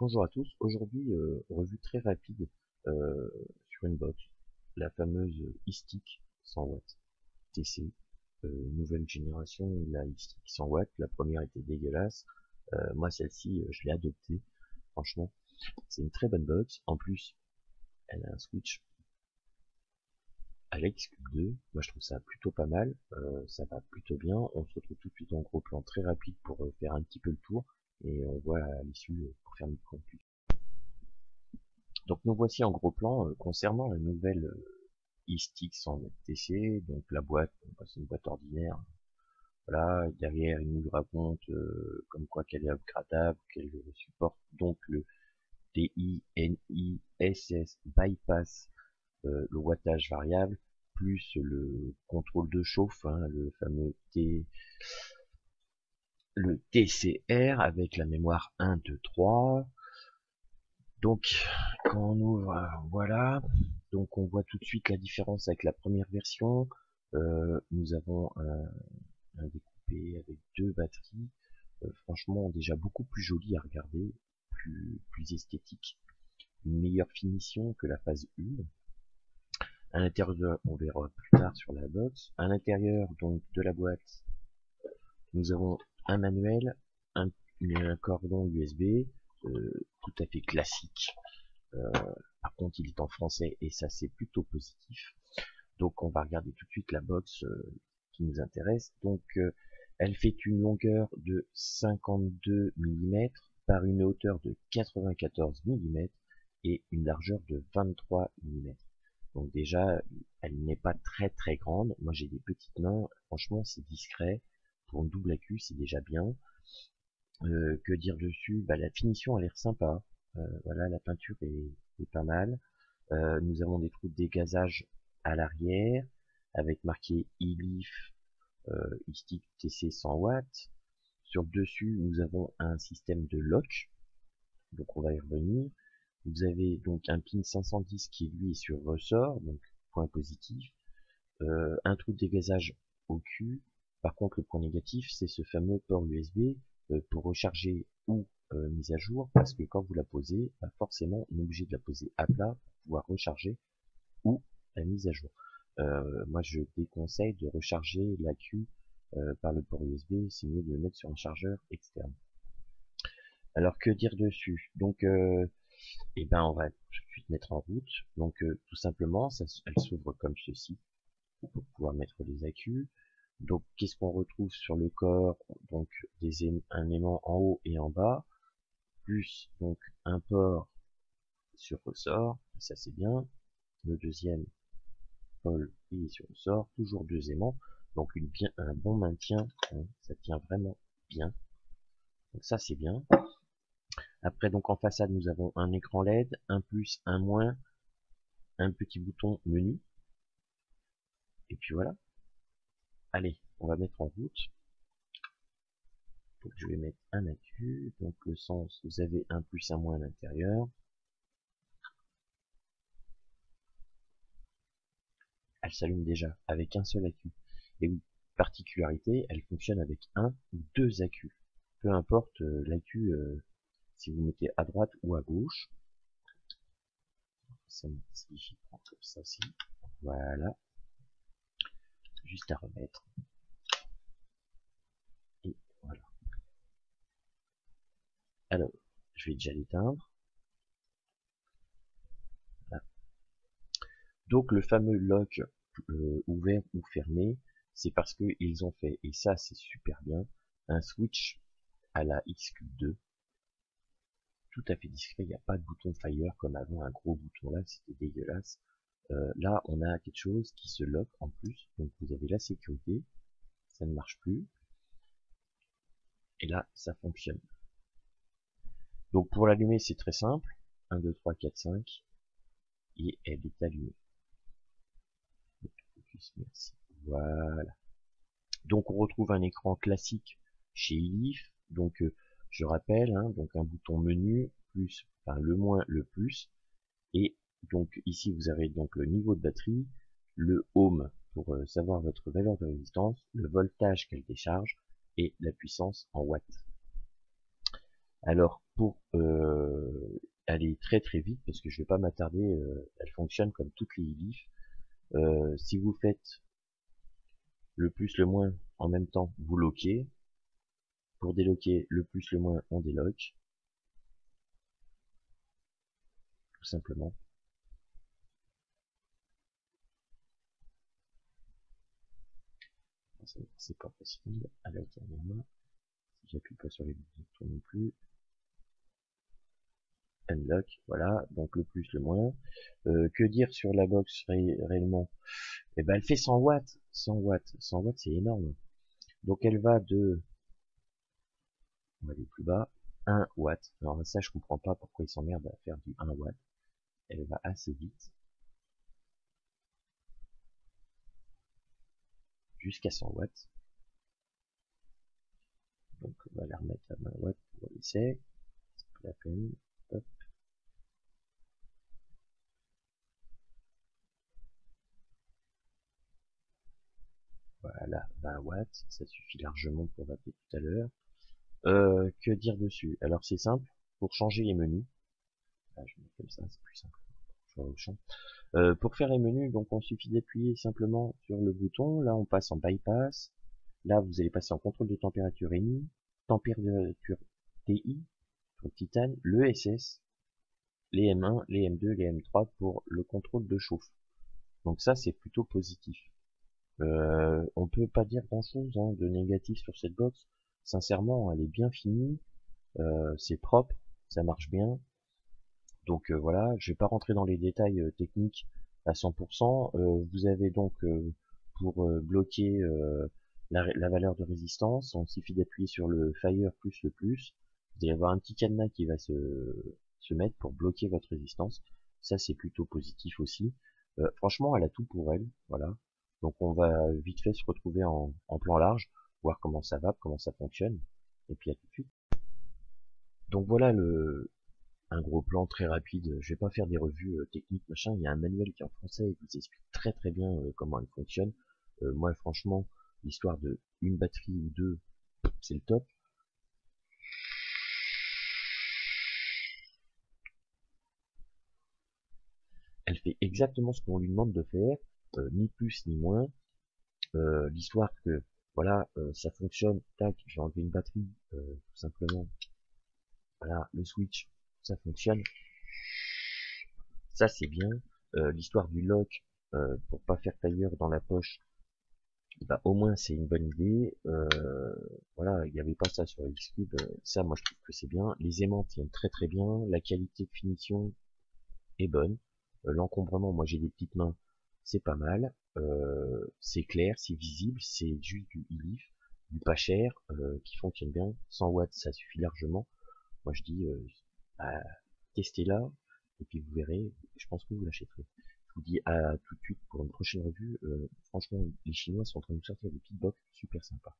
Bonjour à tous, aujourd'hui revue très rapide sur une box, la fameuse iStick 100 watts TC, nouvelle génération, la iStick 100 watts, la première était dégueulasse, moi celle-ci je l'ai adoptée, franchement c'est une très bonne box, en plus elle a un switch à l'X-Cube 2, moi je trouve ça plutôt pas mal, ça va plutôt bien, on se retrouve tout de suite en gros plan très rapide pour faire un petit peu le tour, et on voit à l'issue pour faire notre conclusion. Donc nous voici en gros plan concernant la nouvelle iStick 100 TC, donc la boîte, c'est une boîte ordinaire. Voilà, derrière il nous raconte comme quoi qu'elle est upgradable, qu'elle supporte donc le TINISS bypass, le wattage variable, plus le contrôle de chauffe, hein, le fameux le TCR avec la mémoire 1, 2, 3. Donc, quand on ouvre, voilà. Donc, on voit tout de suite la différence avec la première version. Nous avons un découpé avec deux batteries. Franchement, déjà beaucoup plus joli à regarder, plus esthétique. Une meilleure finition que la phase 1. À l'intérieur, on verra plus tard sur la box. À l'intérieur donc de la boîte, nous avons un manuel, un cordon USB, tout à fait classique. Par contre, il est en français et ça c'est plutôt positif. Donc on va regarder tout de suite la box qui nous intéresse. Donc elle fait une longueur de 52 mm par une hauteur de 94 mm et une largeur de 23 mm. Donc déjà, elle n'est pas très grande. Moi j'ai des petites mains, franchement c'est discret. Pour une double accu, c'est déjà bien. Que dire dessus? Bah, la finition a l'air sympa. Voilà, la peinture est pas mal. Nous avons des trous de dégazage à l'arrière avec marqué iLeaf iStick TC 100 watts. Sur le dessus, nous avons un système de lock, donc on va y revenir. Vous avez donc un pin 510 qui lui est sur ressort, donc point positif. Un trou de dégazage au cul. Par contre, le point négatif, c'est ce fameux port USB pour recharger ou mise à jour, parce que quand vous la posez, bah forcément, on est obligé de la poser à plat pour pouvoir recharger ou la mise à jour. Moi, je déconseille de recharger l'accu par le port USB, c'est mieux de le mettre sur un chargeur externe. Alors, que dire dessus? Donc, eh ben, on va tout de suite mettre en route. Donc, tout simplement, elle s'ouvre comme ceci pour pouvoir mettre les accus. Donc, qu'est-ce qu'on retrouve sur le corps? Donc, un aimant en haut et en bas, plus donc un port sur ressort, ça c'est bien. Le deuxième pôle est sur ressort, toujours deux aimants, donc un bon maintien, hein, ça tient vraiment bien. Donc ça c'est bien. Après donc en façade nous avons un écran LED, un plus, un moins, un petit bouton menu. Et puis voilà. Allez, on va mettre en route. Donc je vais mettre un accu, donc le sens, vous avez un plus, un moins à l'intérieur. Elle s'allume déjà avec un seul accu. Et oui, particularité, elle fonctionne avec un ou deux accus. Peu importe l'accu, si vous mettez à droite ou à gauche. Ça je prends comme ça aussi. Voilà. Juste à remettre. Et voilà. Alors, je vais déjà l'éteindre. Voilà. Donc le fameux lock ouvert ou fermé, c'est parce qu'ils ont fait, et ça c'est super bien, un switch à la X-Cube 2. Tout à fait discret, il n'y a pas de bouton fire comme avant, un gros bouton là, c'était dégueulasse. Là, on a quelque chose qui se lock en plus, donc vous avez la sécurité, ça ne marche plus, et là, ça fonctionne. Donc pour l'allumer, c'est très simple, 1, 2, 3, 4, 5, et elle est allumée. Focus, merci. Voilà. Donc on retrouve un écran classique chez iLeaf, donc je rappelle, hein, donc un bouton menu, plus, enfin le moins, le plus, et donc ici vous avez donc le niveau de batterie, le home pour savoir votre valeur de résistance, le voltage qu'elle décharge et la puissance en watts. Alors pour aller très très vite, parce que je vais pas m'attarder, elle fonctionne comme toutes les e-leaf. Si vous faites le plus le moins en même temps, vous loquez. Pour déloquer le plus le moins, on déloque, tout simplement. C'est pas possible avec un main. Si j'appuie pas sur les boutons non plus. Unlock, voilà, donc le plus le moins. Que dire sur la box réellement? Eh ben elle fait 100 watts, 100 watts, 100 watts c'est énorme. Donc elle va de, on va aller plus bas, 1 watt. Alors ça je comprends pas pourquoi ils s'emmerdent à faire du 1 watt. Elle va assez vite, jusqu'à 100 watts. Donc on va la remettre à 20 watts pour l'essai, c'est pas la peine. Hop. Voilà, 20 watts, ça suffit largement pour l'appeler tout à l'heure. Que dire dessus? Alors c'est simple, pour changer les menus, ah, je mets comme ça, c'est plus simple. Pour faire les menus, donc on suffit d'appuyer simplement sur le bouton. Là, on passe en bypass. Là, vous allez passer en contrôle de température ENI, température TI pour titane, le SS, les M1, les M2, les M3 pour le contrôle de chauffe. Donc ça, c'est plutôt positif. On peut pas dire grand chose de négatif sur cette box. Sincèrement, elle est bien finie, c'est propre, ça marche bien. Donc voilà, je vais pas rentrer dans les détails techniques à 100%. Vous avez donc pour bloquer la valeur de résistance, on suffit d'appuyer sur le Fire plus le plus. Vous allez avoir un petit cadenas qui va se mettre pour bloquer votre résistance. Ça c'est plutôt positif aussi. Franchement, elle a tout pour elle, voilà. Donc on va vite fait se retrouver en plan large, voir comment ça va, comment ça fonctionne, et puis à tout de suite. Donc voilà un gros plan très rapide. Je vais pas faire des revues techniques, machin. Il y a un manuel qui est en français et qui vous explique très très bien comment elle fonctionne. Moi, franchement, l'histoire de une batterie ou deux, c'est le top. Elle fait exactement ce qu'on lui demande de faire, ni plus ni moins. L'histoire que, voilà, ça fonctionne, tac, j'ai enlevé une batterie, tout simplement. Voilà, le switch, ça fonctionne. Ça, c'est bien. L'histoire du lock, pour pas faire tailleur dans la poche, bah, au moins c'est une bonne idée. Voilà, il n'y avait pas ça sur Xcube. Ça, moi je trouve que c'est bien. Les aimants tiennent très très bien. La qualité de finition est bonne. L'encombrement, moi j'ai des petites mains, c'est pas mal. C'est clair, c'est visible, c'est juste du e-leaf, du pas cher, qui fonctionne bien. 100 watts, ça suffit largement. Moi je dis, bah, testez-la, et puis vous verrez, je pense que vous l'achèterez. Je vous dis à tout de suite pour une prochaine revue. Franchement, les Chinois sont en train de nous sortir des petites box super sympas.